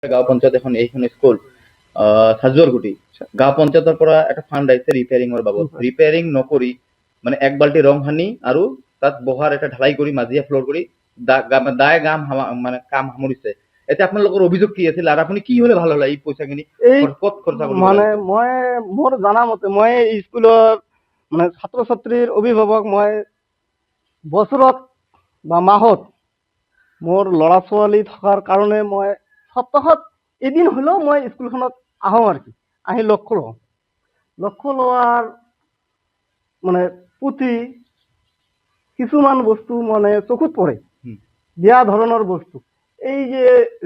গাঁও পঞ্চায়ত এখন এইখন স্কুল সাজুৱাৰগুটি গাঁও পঞ্চায়তৰ পৰা এটা ফাণ্ড আহিছে ৰিপেয়াৰিঙৰ বাবদ ৰিপেয়াৰিং নকৰি মানে এক বাল্টি ৰং সানি আৰু তাত বহাৰ এটা ঢালাই কৰি মাজিয়া ফ্ল'ৰ কৰি দায় মানে কাম সামৰিছে। এতিয়া আপোনালোকৰ অভিযোগ কি আছিল আৰু আপুনি কি হলে ভাল হলে এই পইচাখিনি ক'ত খৰচা কৰিব মানে মই মোৰ জানা মতে মই স্কুলৰ মানে ছাত্ৰ ছাত্ৰীৰ অভিভাৱক মই বছৰত বা মাহত মোৰ ল'ৰা ছোৱালী থকাৰ কাৰণে মই সপ্তাহত এদিন হলেও মই স্কুলখনত আহোঁ আৰু কি আহি লক্ষ্য লোৱাৰ মানে পুথি কিছুমান বস্তু মানে চকুত পৰে বেয়া ধৰণৰ বস্তু এই যে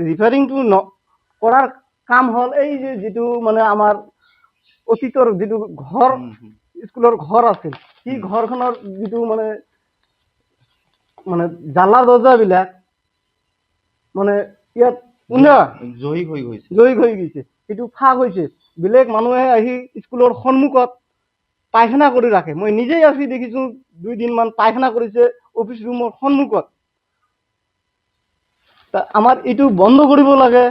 ৰিপেয়াৰিংটো কৰাৰ কাম হ'ল এই যে যিটো মানে আমাৰ অতীতৰ যিটো ঘৰ স্কুলৰ ঘৰ আছিল সেই ঘৰখনৰ যিটো মানে মানে জালা দৰ্জাবিলাক মানে ইয়াত জয়ী হৈ গৈছে সেইটো ফাঁক হৈছে বেলেগ মানুহে আহি স্কুলৰ সন্মুখত পায়খানা কৰি ৰাখে মই নিজেই আহি দেখিছো 2 দিনমান পায়খানা কৰিছে অফিচ ৰুমৰ সন্মুখত আমাৰ এইটো বন্ধ কৰিব লাগে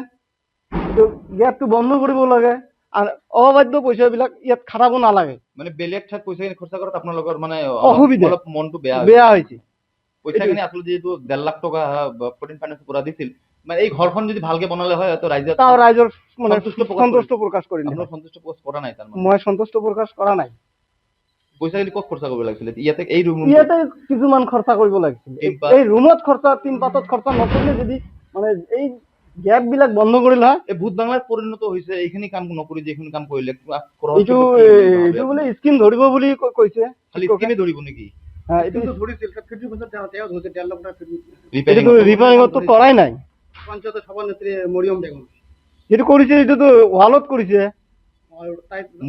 গেটটো বন্ধ কৰিব লাগে আৰু অবাধ্য পইচাবিলাক ইয়াত খাটাব নালাগে মানে বেলেগ ঠাইত পইচাখিনি খৰচা কৰাত আপোনালোকৰ মানে অসুবিধা অলপ মনটো বেয়া হৈছে পইচাখিনি আচলতে যিহেতু 1.5 লাখ টকা ফৰেইন ফাইনেন্স পৰা দিছিল মানে এই ঘৰখন যদি ভালকে বনালে হয় তো ৰাইজৰ মানে সন্তুষ্ট প্ৰকাশ কৰিলে আপোনাৰ সন্তুষ্ট প্ৰকাশ কৰা নাই তাৰ মই সন্তুষ্ট প্ৰকাশ কৰা নাই পইচাখিনি ক'ত খৰচা কৰিব লাগিছিল ইয়াতে এই ৰুম ইয়াতে কিছুমান খৰচা কৰিব লাগিছিল এই ৰুমত খৰচা তিন পাতত খৰচা নকৰিলে যদি মানে এই গেপ বিলাক বন্ধ কৰিলে হয় এই ভূত বাংলাত পৰিণত হৈছে এইখিনি কাম নকৰি যিখিনি কাম কৰিলে এইটো বোলে স্কিম ধৰিব বুলি কৈছে খালি স্কিমে ধৰিব নেকি ৰিপেয়াৰিঙতো কৰাই নাই পঞ্চায়তৰ সভানেত্ৰী মৰিয়ম বেগম যেটো কৰিছে এইটোতো ৱালত কৰিছে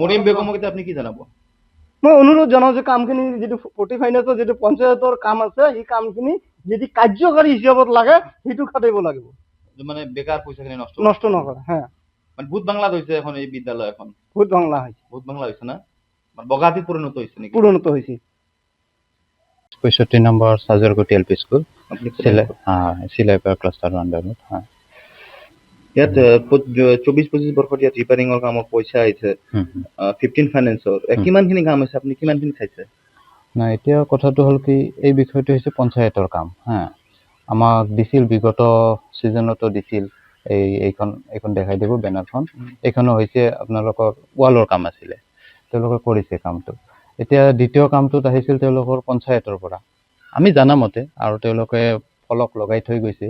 মৰিয়ম বেগমক আপুনি কি জনাব মই অনুৰোধ জনাও যে কামখিনি যেটো 45 যেটো পঞ্চায়তৰ কাম আছে এই কামখিনি যদি কাৰ্যকাৰী হিচাপত লাগে সেইটো খাটাইব লাগিব মানে বেকাৰ পইচাখিনি নষ্ট নকৰে হ্যাঁ মানে ভূত বাংলা হৈছে এখন এই বিদ্যালয় এখন ভূত বাংলা হৈছে না মানে বগাতি পৰিণত হৈছে নেকি পৰিণত হৈছে 65 নম্বৰ সাজুৱাৰগুটি এলপি স্কুল চিলাইপাৰ ক্লাষ্টাৰ আণ্ডাৰত ইয়াত 24-25 বৰ্ষত ইয়াত ৰিপেয়াৰিঙৰ কামত পইচা আহিছে 15 ফাইনেন্সৰ কিমানখিনি কাম হৈছে আপুনি কিমানখিনি চাইছে না এতিয়া কথাটো হ'ল কি এই বিষয়টো হৈছে পঞ্চায়তৰ কাম আমাক দিছিল বিগত সিজনতো দিছিল এইখন দেখাই দিব বেনাৰখন এইখনো হৈছে আপোনালোকৰ ৱালৰ কাম আছিলে তেওঁলোকে কৰিছে কামটো এতিয়া দ্বিতীয় কামটোত আহিছিল তেওঁলোকৰ পঞ্চায়তৰ পৰা আমি জানা মতে আৰু তেওঁলোকে ফলক লগাই থৈ গৈছে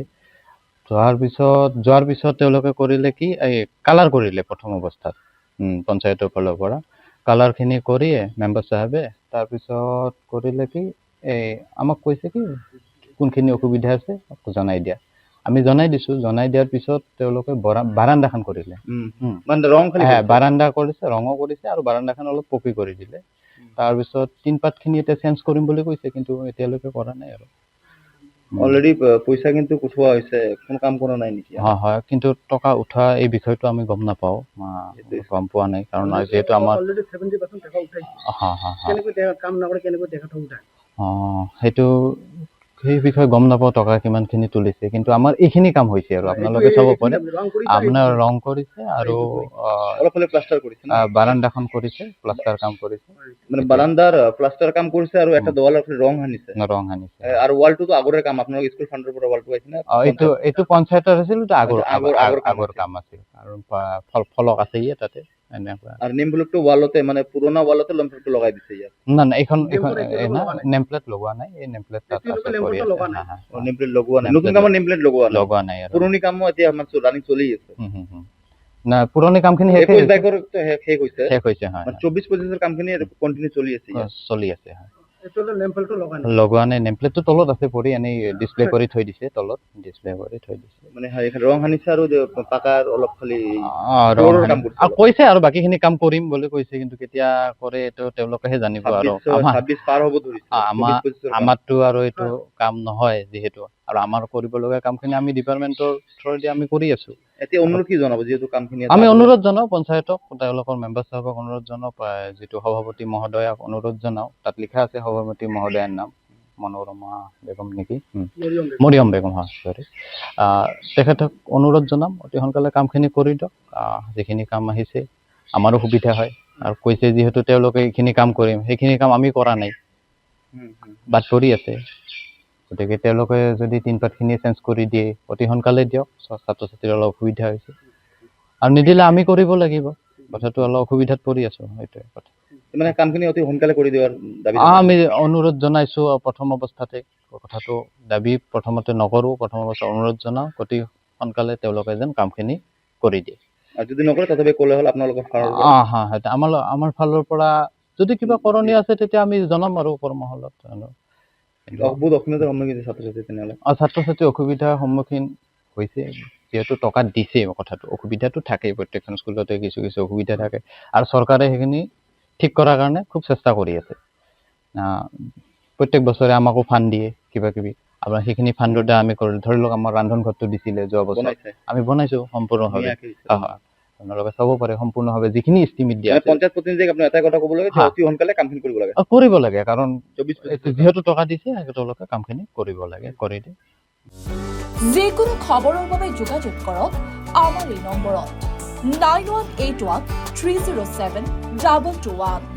যোৱাৰ পিছত তেওঁলোকে কৰিলে কি এই কালাৰ কৰিলে প্ৰথম অৱস্থাত পঞ্চায়তৰ ফালৰ পৰা কালাৰখিনি কৰিয়ে মেম্বাৰ সাহেবে তাৰ পিছত কৰিলে কি এই আমাক কৈছে কি কোনখিনি অসুবিধা আছে জনাই দিয়া আমি জনাই দিছো জনাই দিয়াৰ পিছত তেওঁলোকে বাৰান্দাখন কৰিলে মানে ৰং খালি বাৰান্দা কৰিছে ৰঙো কৰিছে আৰু বাৰান্দাখন অলপ পকি কৰি দিলে তাৰ পিছত তিন পাতখিনি এটা চেঞ্জ কৰিম বুলি কৈছে কিন্তু এতিয়ালৈকে কৰা নাই আৰু অলৰেডি পইচা কিন্তু উঠোৱা হৈছে কোনো কাম কৰা নাই নেকি হয় কিন্তু টকা উঠা এই বিষয়টো আমি গম নাপাও গম পোৱা নাই কাৰণ যেহেতু আমাৰ অলৰেডি 70% টাকা উঠাইছে কেনেকৈ কাম নকৰে কেনেকৈ দেখাটো উঠায় সেইটো সেই বিষয়ে গম নাপাও টকা কিমানখিনি তুলিছে কিন্তু আমাৰ এইখিনি কাম হৈছে আৰু আপোনালোকে চাব পাৰে আপোনাৰ ৰং কৰিছে আৰু অলপ প্লাষ্টাৰ কৰিছে বাৰান্দাখন কৰিছে প্লাষ্টাৰ কাম কৰিছে মানে বাৰান্দাৰ প্লাষ্টাৰ কাম কৰিছে আৰু এটা দেৱালৰ ৰং সানিছে আৰু ৱালটো আগৰে কাম আপোনালোকৰ স্কুল ফাণ্ডৰ পৰা ৱালটো আহিছে না এইটো পঞ্চায়তৰ আছিল আগৰ কাম আছিল আৰু ফলক আছে তাতে আর নেম প্লেটটো ওয়ালতে মানে পুরোনো ওয়ালতে নেম প্লেটটো লগাই দিছে ইয়াত না এইখন নেম প্লেট লগোৱা নাই এই নেম প্লেট তাত আছে নেম প্লেট লগোৱা নাই নতুন কামৰ নেম প্লেট লগোৱা নাই পুৰণি কামো এতিয়া আমাৰ ৰানিং চলি আছে না পুৰণি কামখিনি শেষ হৈছে হয় 24-25 কামখিনি কন্টিনিউ চলি আছে লগোৱা নাই নেম প্লেটটো তলত আছে পৰি এনেই ডিসপ্লে কৰি থৈ দিছে তলত মানে ৰং সানিছে আৰু পাকাৰ অলপ খালি কৈছে আৰু বাকিখিনি কাম কৰিম বুলি কৈছে কিন্তু কেতিয়া কৰে এইটো তেওঁলোকেহে জানিব আৰু 26 পাৰ হ'ব ধৰিছে আমাৰটো আৰু এইটো কাম নহয় যিহেতু আৰু আমাৰ কৰিব লগা কামখিনি আমি ডিপাৰ্টমেন্টৰ থ্ৰুদি আমি কৰি আছো এতিয়া অনুৰোধ কি জনাব যেহেতু কামখিনি আমি অনুৰোধ জনাও পঞ্চায়তক তেওঁলোকৰ মেম্বাৰ সাহেবক অনুৰোধ জনাও যেটো সভাপতি মহোদয়ক অনুৰোধ জনাও তাত লিখা আছে সভাপতি মহোদয়ৰ নাম মনোৰমা বেগম নেকি মৰিয়ম বেগম হয় সৰি তেখেতক অনুৰোধ জনাম অতি সোনকালে কামখিনি কৰি দিয়ক যিখিনি কাম আহিছে আমাৰো সুবিধা হয় আৰু কৈছে যিহেতু তেওঁলোকে এইখিনি কাম কৰিম সেইখিনি কাম আমি কৰা নাই বাদ পৰি আছে গতিকে তেওঁলোকে যদি টিনপাতখিনি চেঞ্জ কৰি দিয়ে অতি সোনকালে দিয়ক ছাত্ৰ ছাত্ৰীৰ অলপ অসুবিধা হৈছে আৰু নিদিলে আমি কৰিব লাগিব কথাটো অলপ অসুবিধাত পৰি আছো সেইটোৱে কথা মানে কামখিনি অতি সোনকালে কৰি দিয়াৰ দাবী আমি অনুৰোধ জনাইছো প্ৰথম অৱস্থাতে কথাটো দাবী প্ৰথমতে নকৰো প্ৰথম অৱস্থাত অনুৰোধ জনাওঁ অতি সোনকালে তেওঁলোকে যেন কামখিনি কৰি দিয়ে আৰু যদি নকৰে তথাপি ক'লে হ'ল আপোনালোকৰ ফালৰ সেইটো আমাৰ ফালৰ পৰা যদি কিবা কৰণীয় আছে তেতিয়া আমি জনাম আৰু কৰ্মশালাত বহুত অসুবিধাৰ সন্মুখীন ছাত্ৰ ছাত্ৰী তেনেহ'লে ছাত্ৰ ছাত্ৰী অসুবিধাৰ সন্মুখীন হৈছে যিহেতু টকা দিছে কথাটো অসুবিধাটো থাকেই প্ৰত্যেকখন স্কুলতে কিছু কিছু অসুবিধা থাকে আৰু চৰকাৰে সেইখিনি ঠিক কৰাৰ কাৰণে খুব চেষ্টা কৰি আছে প্ৰত্যেক বছৰে আমাকো ফাণ্ড দিয়ে কিবা কিবি আপোনাৰ সেইখিনি ফাণ্ডতে আমি কৰিলোঁ ধৰি লওক আমাৰ ৰান্ধন ঘৰটো দিছিলে যোৱা বছৰ আমি বনাইছোঁ সম্পূৰ্ণভাৱে আপোনালোকে চাব পাৰে সম্পূৰ্ণভাৱে যিখিনি এষ্টিমেট দিয়া পঞ্চায়ত প্ৰতিনিধিক আপুনি এটা কথা ক'ব লাগে অতি সোনকালে কামখিনি কৰিব লাগে কাৰণ যিহেতু টকা দিছে তেওঁলোকে কামখিনি কৰিব লাগে কৰি দিয়ে যিকোনো খবৰৰ বাবে যোগাযোগ কৰক আমাৰ এই নম্বৰত 9181 307 221